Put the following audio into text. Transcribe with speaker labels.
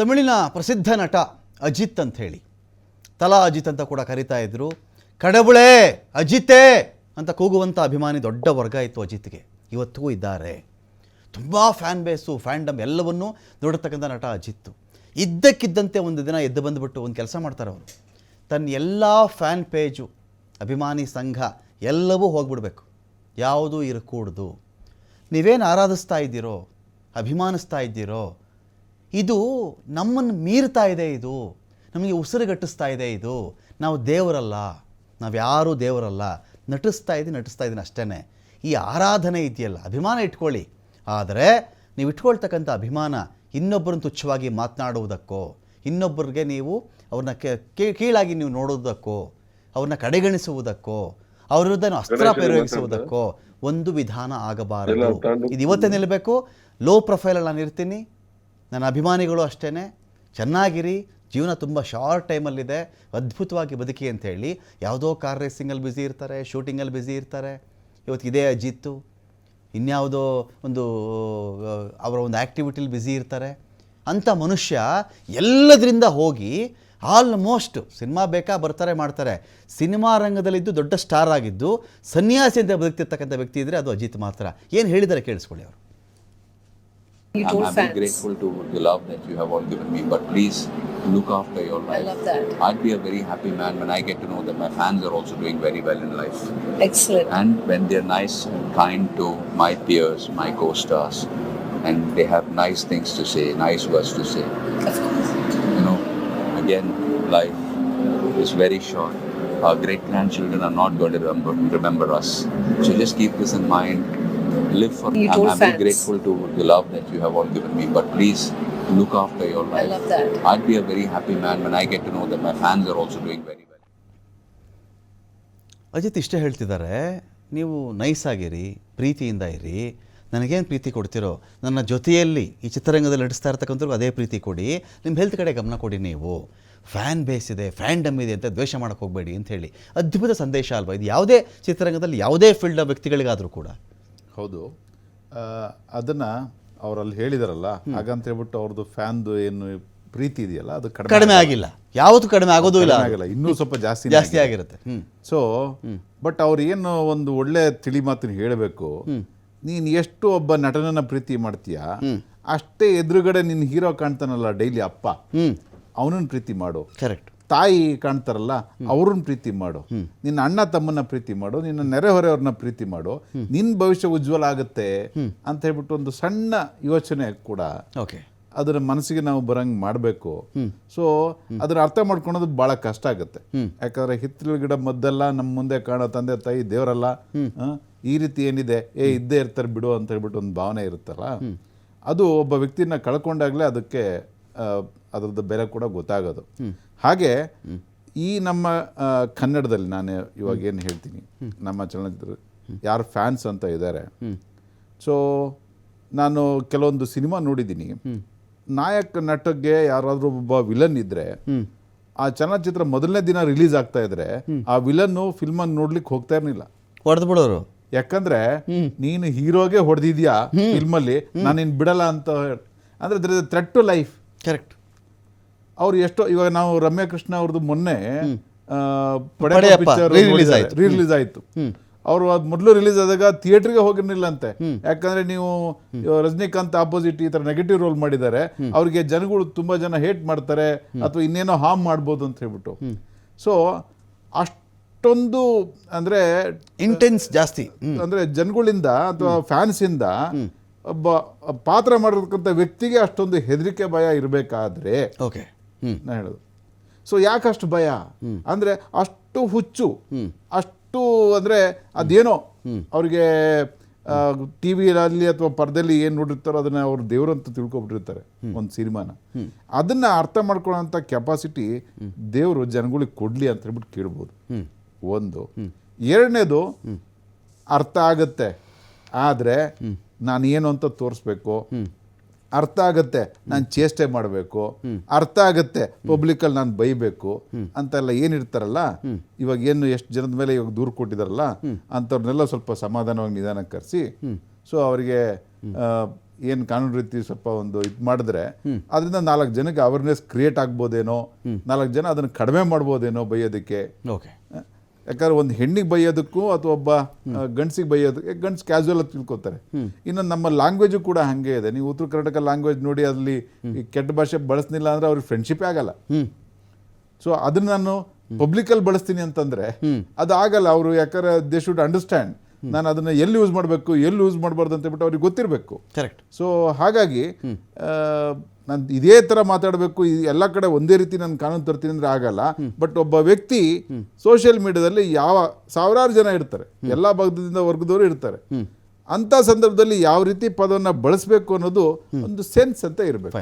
Speaker 1: ತಮಿಳಿನ ಪ್ರಸಿದ್ಧ ನಟ ಅಜಿತ್ ಅಂತ ಹೇಳಿ, ತಲಾ ಅಜಿತ್ ಅಂತ ಕೂಡ ಕರೀತಾ ಇದ್ರು. ಕಡಬುಳೆ ಅಜಿತೇ ಅಂತ ಕೂಗುವಂಥ ಅಭಿಮಾನಿ ದೊಡ್ಡ ವರ್ಗ ಇತ್ತು ಅಜಿತ್ಗೆ, ಇವತ್ತಿಗೂ ಇದ್ದಾರೆ. ತುಂಬ ಫ್ಯಾನ್ ಬೇಸು, ಫ್ಯಾಂಡಮ್ ಎಲ್ಲವನ್ನೂ ನೋಡತಕ್ಕಂಥ ನಟ ಅಜಿತ್ತು. ಇದ್ದಕ್ಕಿದ್ದಂತೆ ಒಂದು ದಿನ ಎದ್ದು ಬಂದುಬಿಟ್ಟು ಒಂದು ಕೆಲಸ ಮಾಡ್ತಾರೆ ಅವರು. ತನ್ನ ಎಲ್ಲ ಫ್ಯಾನ್ ಪೇಜು, ಅಭಿಮಾನಿ ಸಂಘ ಎಲ್ಲವೂ ಹೋಗ್ಬಿಡ್ಬೇಕು, ಯಾವುದೂ ಇರಕೂಡ್ದು. ನೀವೇನು ಆರಾಧಿಸ್ತಾ ಇದ್ದೀರೋ, ಅಭಿಮಾನಿಸ್ತಾ ಇದ್ದೀರೋ, ಇದು ನಮ್ಮನ್ನು ಮೀರ್ತಾ ಇದೆ, ಇದು ನಮಗೆ ಉಸಿರುಗಟ್ಟಿಸ್ತಾ ಇದೆ. ಇದು ನಾವು ದೇವರಲ್ಲ, ನಾವು ಯಾರೂ ದೇವರಲ್ಲ, ನಟಿಸ್ತಾ ಇದ್ದೀನಿ ಅಷ್ಟೇ. ಈ ಆರಾಧನೆ ಇದೆಯಲ್ಲ, ಅಭಿಮಾನ ಇಟ್ಕೊಳ್ಳಿ, ಆದರೆ ನೀವು ಇಟ್ಕೊಳ್ತಕ್ಕಂಥ ಅಭಿಮಾನ ಇನ್ನೊಬ್ಬರನ್ನು ತುಚ್ಛವಾಗಿ ಮಾತನಾಡುವುದಕ್ಕೋ, ಇನ್ನೊಬ್ಬರಿಗೆ ನೀವು ಅವ್ರನ್ನ ಕೀಳಾಗಿ ನೀವು ನೋಡೋದಕ್ಕೋ, ಅವ್ರನ್ನ ಕಡೆಗಣಿಸುವುದಕ್ಕೋ, ಅವ್ರ ವಿರುದ್ಧ ಅಸ್ತ್ರ ಪ್ರಯೋಗಿಸುವುದಕ್ಕೋ ಒಂದು ವಿಧಾನ ಆಗಬಾರದು. ಇದು ಇವತ್ತೇ ನಿಲ್ಲಬೇಕು. ಲೋ ಪ್ರೊಫೈಲಲ್ಲಿ ನಾನು ಇರ್ತೀನಿ, ನನ್ನ ಅಭಿಮಾನಿಗಳು ಅಷ್ಟೇ, ಚೆನ್ನಾಗಿರಿ, ಜೀವನ ತುಂಬ ಶಾರ್ಟ್ ಟೈಮಲ್ಲಿದೆ, ಅದ್ಭುತವಾಗಿ ಬದುಕಿ ಅಂಥೇಳಿ. ಯಾವುದೋ ಕಾರ್ ರೇಸಿಂಗಲ್ಲಿ ಬ್ಯುಸಿ ಇರ್ತಾರೆ, ಶೂಟಿಂಗಲ್ಲಿ ಬ್ಯುಸಿ ಇರ್ತಾರೆ. ಇವತ್ತು ಇದೇ ಅಜಿತ್ತು ಇನ್ಯಾವುದೋ ಒಂದು ಅವರ ಒಂದು ಆ್ಯಕ್ಟಿವಿಟಿಲಿ ಬ್ಯುಸಿ ಇರ್ತಾರೆ. ಅಂಥ ಮನುಷ್ಯ ಎಲ್ಲದರಿಂದ ಹೋಗಿ ಆಲ್ಮೋಸ್ಟ್ ಸಿನಿಮಾ ಬೇಕಾ ಬರ್ತಾರೆ ಮಾಡ್ತಾರೆ, ಸಿನಿಮಾ ರಂಗದಲ್ಲಿದ್ದು ದೊಡ್ಡ ಸ್ಟಾರ್ ಆಗಿದ್ದು ಸನ್ಯಾಸಿ ಅಂತ ಬದುಕ್ತಿರ್ತಕ್ಕಂಥ ವ್ಯಕ್ತಿ ಇದ್ದರೆ ಅದು ಅಜಿತ್ ಮಾತ್ರ. ಏನು ಹೇಳಿದ್ದಾರೆ ಕೇಳಿಸ್ಕೊಳ್ಳಿ ಅವರು.
Speaker 2: I'm very grateful to the love that you have all given me, but please look after your life.
Speaker 3: I love that.
Speaker 2: I'd be a very happy man when I get to know that my fans are also doing very well in life.
Speaker 3: Excellent.
Speaker 2: And when they're nice and kind to my peers, my co-stars, and they have nice things to say, nice words to say.
Speaker 3: Of course.
Speaker 2: You know, again, life is very short. Our great-grandchildren are not going to remember us. So just keep this in mind. Live for me. I'm very grateful to the love that you have all given me, but please look after your life.
Speaker 3: I love that.
Speaker 2: I'd be a very happy man when I get to know that my fans are also doing very well.
Speaker 1: Ajit ಇಷ್ಟೇ ಹೇಳ್ತಿದ್ದಾರೆ, ನೀವು nice ಆಗಿರಿ, ಪ್ರೀತಿಯಿಂದ ಇರಿ, ನನಗೇನು ಪ್ರೀತಿ ಕೊಡ್ತಿರೋ ನನ್ನ ಜೊತೆಯಲ್ಲಿ ಈ ಚಿತ್ರರಂಗದಲ್ಲಿ ನಟಿಸ್ತಾ ಇರ್ತಕ್ಕಂಥವ್ರು ಅದೇ ಪ್ರೀತಿ ಕೊಡಿ, ನಿಮ್ಮ ಹೆಲ್ತ್ ಕಡೆ ಗಮನ ಕೊಡಿ. ನೀವು ಫ್ಯಾನ್ ಬೇಸ್ ಇದೆ, ಫ್ಯಾಂಡಮ್ ಇದೆ ಅಂತ ದ್ವೇಷ ಮಾಡೋಕ್ಕೆ ಹೋಗಬೇಡಿ ಅಂಥೇಳಿ ಅದ್ಭುತ ಸಂದೇಶ ಅಲ್ವಾ ಇದು? ಯಾವುದೇ ಚಿತ್ರರಂಗದಲ್ಲಿ ಯಾವುದೇ ಫೀಲ್ಡ್ ವ್ಯಕ್ತಿಗಳಿಗಾದರೂ ಕೂಡ.
Speaker 4: ಹೌದು, ಅದನ್ನು ಅವರಲ್ಲಿ ಹೇಳಿದಾರಲ್ಲ, ಹಾಗಂತ ಹೇಳ್ಬಿಟ್ಟು ಅವ್ರದ್ದು ಫ್ಯಾನ್ದು ಏನು ಪ್ರೀತಿ ಇದೆಯಲ್ಲ ಅದು
Speaker 1: ಕಡಿಮೆ ಆಗಿಲ್ಲ, ಯಾವುದು ಕಡಿಮೆ ಆಗೋದು ಇಲ್ಲ,
Speaker 4: ಇನ್ನೂ ಸ್ವಲ್ಪ ಜಾಸ್ತಿ
Speaker 1: ಆಗಿರುತ್ತೆ.
Speaker 4: ಸೊ ಬಟ್ ಅವ್ರು ಏನು ಒಂದು ಒಳ್ಳೆ ತಿಳಿ ಮಾತನ್ನು ಹೇಳಬೇಕು, ನೀನು ಎಷ್ಟು ಒಬ್ಬ ನಟನನ್ನ ಪ್ರೀತಿ ಮಾಡ್ತೀಯ ಅಷ್ಟೇ ಎದುರುಗಡೆ ನಿನ್ನ ಹೀರೋ ಕಾಣ್ತಾನಲ್ಲ ಡೈಲಿ ಅಪ್ಪ, ಅವನನ್ನ ಪ್ರೀತಿ ಮಾಡು.
Speaker 1: ಕರೆಕ್ಟ್.
Speaker 4: ತಾಯಿ ಕಾಣ್ತಾರಲ್ಲ ಅವ್ರನ್ನ ಪ್ರೀತಿ ಮಾಡು, ನಿನ್ನ ಅಣ್ಣ ತಮ್ಮನ್ನ ಪ್ರೀತಿ ಮಾಡು, ನಿನ್ನ ನೆರೆಹೊರೆಯವ್ರನ್ನ ಪ್ರೀತಿ ಮಾಡು, ನಿನ್ನ ಭವಿಷ್ಯ ಉಜ್ವಲ ಆಗುತ್ತೆ ಅಂತ ಹೇಳ್ಬಿಟ್ಟು ಒಂದು ಸಣ್ಣ ಯೋಚನೆ ಕೂಡ ಅದರ ಮನಸ್ಸಿಗೆ ನಾವು ಬರಂಗೆ ಮಾಡಬೇಕು. ಸೊ ಅದನ್ನ ಅರ್ಥ ಮಾಡ್ಕೊಳೋದು ಭಾಳ ಕಷ್ಟ ಆಗುತ್ತೆ. ಯಾಕಂದ್ರೆ ಹಿತ್ತಲ ಗಿಡ ಮದ್ದೆಲ್ಲ ನಮ್ಮ ಮುಂದೆ ಕಾಣೋ ತಂದೆ ತಾಯಿ ದೇವರಲ್ಲ, ಈ ರೀತಿ ಏನಿದೆ ಇದ್ದೇ ಇರ್ತಾರೆ ಬಿಡು ಅಂತ ಹೇಳ್ಬಿಟ್ಟು ಒಂದು ಭಾವನೆ ಇರುತ್ತಲ್ಲ, ಅದು ಒಬ್ಬ ವ್ಯಕ್ತಿನ ಕಳ್ಕೊಂಡಾಗಲೇ ಅದಕ್ಕೆ ಅದರದ್ದು ಬೆಲೆ ಕೂಡ ಗೊತ್ತಾಗೋದು. ಹಾಗೆ ಈ ನಮ್ಮ ಕನ್ನಡದಲ್ಲಿ ನಾನು ಇವಾಗ ಏನು ಹೇಳ್ತೀನಿ, ನಮ್ಮ ಚಲನಚಿತ್ರ ಯಾರು ಫ್ಯಾನ್ಸ್ ಅಂತ ಇದ್ದಾರೆ, ಸೊ ನಾನು ಕೆಲವೊಂದು ಸಿನಿಮಾ ನೋಡಿದ್ದೀನಿ, ನಾಯಕ ನಟಗೆ ಯಾರಾದರೂ ಒಬ್ಬ ವಿಲನ್ ಇದ್ದರೆ ಆ ಚಲನಚಿತ್ರ ಮೊದಲನೇ ದಿನ ರಿಲೀಸ್ ಆಗ್ತಾ ಇದ್ರೆ ಆ ವಿಲನ್ನು ಫಿಲ್ಮನ್ನು ನೋಡ್ಲಿಕ್ಕೆ ಹೋಗ್ತಾ ಇರಲಿಲ್ಲ,
Speaker 1: ಹೊಡೆದು ಬಿಡೋರು.
Speaker 4: ಯಾಕಂದ್ರೆ ನೀನು ಹೀರೋಗೆ ಹೊಡೆದಿದ್ಯಾ ಫಿಲ್ಮಲ್ಲಿ, ನಾನಿನ್ ಬಿಡಲ್ಲ ಅಂತ. ಅಂದ್ರೆ there is a threat to life.
Speaker 1: Correct.
Speaker 4: ಅವ್ರು ಎಷ್ಟೋ, ಇವಾಗ ನಾವು ರಮ್ಯಾ ಕೃಷ್ಣ ಅವ್ರದ್ದು ಮೊನ್ನೆ ರಿಲೀಸ್ ಆಯ್ತು. ಅವರು ಅದು ಮೊದಲು ರಿಲೀಸ್ ಆದಾಗ ಥಿಯೇಟರ್ಗೆ ಹೋಗಿರ್ಲಿಲ್ಲ ಅಂತೆ, ಯಾಕಂದ್ರೆ ನೀವು ರಜನಿಕಾಂತ್ ಆಪೋಸಿಟ್ ಈ ತರ ನೆಗೆಟಿವ್ ರೋಲ್ ಮಾಡಿದ್ದಾರೆ, ಅವ್ರಿಗೆ ಜನಗಳು ತುಂಬಾ ಜನ ಹೇಟ್ ಮಾಡ್ತಾರೆ ಅಥವಾ ಇನ್ನೇನೋ ಹಾರ್ಮ್ ಮಾಡ್ಬೋದು ಅಂತ ಹೇಳ್ಬಿಟ್ಟು. ಸೊ ಅಷ್ಟೊಂದು ಅಂದ್ರೆ
Speaker 1: ಇಂಟೆನ್ಸ್ ಜಾಸ್ತಿ,
Speaker 4: ಅಂದ್ರೆ ಜನಗಳಿಂದ ಅಥವಾ ಫ್ಯಾನ್ಸ್ ಇಂದ ಒಬ್ಬ ಪಾತ್ರ ಮಾಡಿರ್ತಕ್ಕಂಥ ವ್ಯಕ್ತಿಗೆ ಅಷ್ಟೊಂದು ಹೆದರಿಕೆ ಭಯ ಇರಬೇಕಾದ್ರೆ ನಾ ಹೇಳೋದು. ಸೊ ಯಾಕಷ್ಟು ಭಯ ಅಂದ್ರೆ ಅಷ್ಟು ಹುಚ್ಚು, ಅಷ್ಟು ಅಂದ್ರೆ ಅದೇನೋ ಅವ್ರಿಗೆ ಟಿವಿಯಲ್ಲಿ ಅಥವಾ ಪರದೆಯಲ್ಲಿ ಏನು ನೋಡಿರ್ತಾರೋ ಅದನ್ನ ಅವ್ರು ದೇವ್ರಂತ ತಿಳ್ಕೊಬಿಟ್ಟಿರ್ತಾರೆ ಒಂದು ಸಿನಿಮಾನ. ಅದನ್ನ ಅರ್ಥ ಮಾಡ್ಕೊಳ್ಳೋಂಥ ಕೆಪಾಸಿಟಿ ದೇವರು ಜನಗಳಿಗೆ ಕೊಡ್ಲಿ ಅಂತ ಹೇಳ್ಬಿಟ್ಟು ಕೇಳ್ಬೋದು. ಒಂದು. ಎರಡನೇದು, ಅರ್ಥ ಆಗತ್ತೆ ಆದರೆ ನಾನು ಏನು ಅಂತ ತೋರಿಸ್ಬೇಕು, ಅರ್ಥ ಆಗತ್ತೆ ನಾನು ಚೇಷ್ಟೆ ಮಾಡಬೇಕು, ಅರ್ಥ ಆಗತ್ತೆ ಪಬ್ಲಿಕಲ್ಲಿ ನಾನು ಬೈಬೇಕು ಅಂತೆಲ್ಲ ಏನಿರ್ತಾರಲ್ಲ, ಇವಾಗ ಏನು ಎಷ್ಟು ಜನದ ಮೇಲೆ ಇವಾಗ ದೂರು ಕೊಟ್ಟಿದಾರಲ್ಲ ಅಂಥವ್ರನ್ನೆಲ್ಲ ಸ್ವಲ್ಪ ಸಮಾಧಾನವಾಗಿ ನಿಧಾನಕ್ಕೆ ಕರೆಸಿ, ಸೊ ಅವರಿಗೆ ಏನು ಕಾನೂನು ರೀತಿ ಸ್ವಲ್ಪ ಒಂದು ಇದು ಮಾಡಿದ್ರೆ ಅದರಿಂದ 4 ಜನಕ್ಕೆ ಅವೇರ್ನೆಸ್ ಕ್ರಿಯೇಟ್ ಆಗ್ಬೋದೇನೋ, 4 ಜನ ಅದನ್ನು ಕಡಿಮೆ ಮಾಡ್ಬೋದೇನೋ ಬೈಯೋದಕ್ಕೆ.
Speaker 1: ಓಕೆ.
Speaker 4: ಯಾಕಂದ್ರೆ ಒಂದು ಹೆಣ್ಣಿಗೆ ಬೈಯೋದಕ್ಕೂ ಅಥವಾ ಒಬ್ಬ ಗಂಡ್ಸಿಗೆ ಬೈಯೋದಕ್ಕೆ, ಗಂಡ್ಸ್ ಕ್ಯಾಶುವಲ್ ಆಗಿ ತಿಳ್ಕೊತಾರೆ. ಇನ್ನು ನಮ್ಮ ಲ್ಯಾಂಗ್ವೇಜು ಕೂಡ ಹಾಗೆ ಇದೆ. ನೀವು ಉತ್ತರ ಕರ್ನಾಟಕ ಲ್ಯಾಂಗ್ವೇಜ್ ನೋಡಿ, ಅಲ್ಲಿ ಈ ಕೆಟ್ಟ ಭಾಷೆ ಬಳಸ್ನಿಲ್ಲ ಅಂದ್ರೆ ಅವ್ರಿಗೆ ಫ್ರೆಂಡ್ಶಿಪ್ಪೇ ಆಗಲ್ಲ. ಸೊ ಅದನ್ನ ನಾನು ಪಬ್ಲಿಕಲ್ಲಿ ಬಳಸ್ತೀನಿ ಅಂತಂದ್ರೆ ಅದು ಆಗಲ್ಲ. ಅವರು ಯಾಕಂದ್ರೆ ದೇ ಶುಡ್ ಅಂಡರ್ಸ್ಟ್ಯಾಂಡ್ ನಾನು ಅದನ್ನ ಎಲ್ಲಿ ಯೂಸ್ ಮಾಡಬೇಕು, ಎಲ್ಲಿ ಯೂಸ್ ಮಾಡಬಾರ್ದು ಅಂತ ಹೇಳ್ಬಿಟ್ಟು ಅವ್ರಿಗೆ ಗೊತ್ತಿರಬೇಕು.
Speaker 1: ಕರೆಕ್ಟ್.
Speaker 4: ಸೊ ಹಾಗಾಗಿ ನಾನು ಇದೇ ಥರ ಮಾತಾಡಬೇಕು, ಎಲ್ಲ ಕಡೆ ಒಂದೇ ರೀತಿ ನಾನು ಕಾನೂನು ತರ್ತೀನಿ ಅಂದರೆ ಆಗಲ್ಲ. ಬಟ್ ಒಬ್ಬ ವ್ಯಕ್ತಿ ಸೋಷಿಯಲ್ ಮೀಡಿಯಾದಲ್ಲಿ ಸಾವಿರಾರು ಜನ ಇರ್ತಾರೆ, ಎಲ್ಲ ಭಾಗದಿಂದ ವರ್ಗದವರು ಇರ್ತಾರೆ. ಅಂಥ ಸಂದರ್ಭದಲ್ಲಿ ಯಾವ ರೀತಿ ಪದವನ್ನು ಬಳಸಬೇಕು ಅನ್ನೋದು ಒಂದು ಸೆನ್ಸ್ ಅಂತ ಇರಬೇಕು.